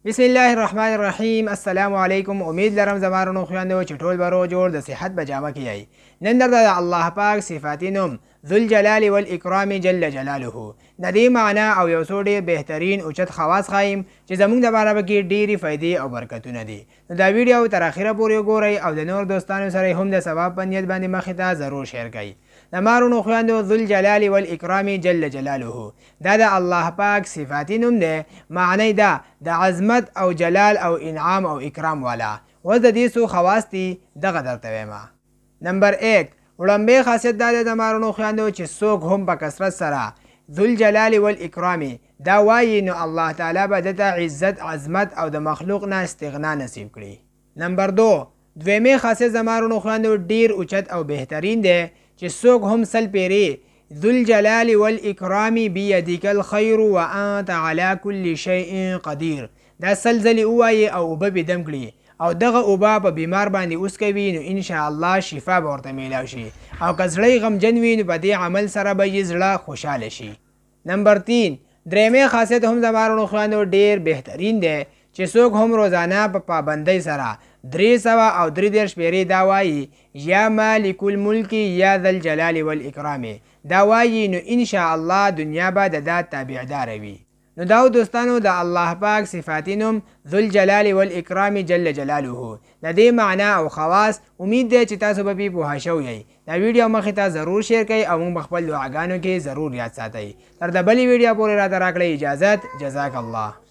بسم الله الرحمن الرحیم. السلام علیکم. امید لرم زمارونو خویندو چې ټول به روغ جوړ د صحت په جامه کې یئ. نن درته د الله پاک صفاتي نوم ذوالجلال والاکرام جل جلاله د دې معنا او یو څو ډېر بهترین اوچت خواص ښایم چې زموږ دپاره پکې ډېرې فایدې او برکتونه دي. نو دا ویډیو تر اخره پورې وګورئ او د نور دوستانو سره هم د ثواب په نیت باندې مخې ته ضرور شیر کړئ. د مارونو خویندو ذوالجلال والاکرام جل جلاله دا د الله پاک صفاتي نوم دی. معنی دا د عظمت او جلال او انعام او اکرام والا. اوس د دې څو خواص دي دغه درته ویمه. نمبر 1 وړاندې خاصیت دا دی د مارونو خویندو چې څوک هم په کثرت سره ذوالجلال والاکرام دا وایي نو الله تعالی به دته عزت عظمت او د مخلوق نه استغنا نصیب کړي. نمبر 2 دویمې خاصیت د مارونو خویندو ډیر اوچت او بهترین دی چې څوک هم سل پیری ذوالجلال والاکرام بیدک الخیر وانت علی کل شیء قدیر دا سل ځلې ووایي او اوبه به دم کړي او دغه اوبه په بیمار باندې وڅکوي نو انشاءالله شفا به ورته میلاو شي او که زړه یې غمجن وي نو په دې عمل سره به یې زړه خوشحاله شي. نمبر 3 درېمې خاصیت هم د مارونو خویندو ډېر بهترین دی چې څوک هم روزانه په پابندۍ سره 333 پیرې دا وایي یا مالک الملک یا ذا الجلال والاکرام دا وایي نو انشاءالله دنیا به د دا تابعداره وي. نو دا دوستانو د الله پاک صفاتي نوم ذوالجلال والاکرام جل جلاله د دې معنا او خواص امید دی چې تاسو به پې پوهه شوي یئ. دا ویډیو مخې ته ضرور شیر کړئ او موږ په خپل دعاګانو کې ضرور یاد ساتئ. تر د بلې ویډیو پورې راته راکړئ اجازت. جزاک الله.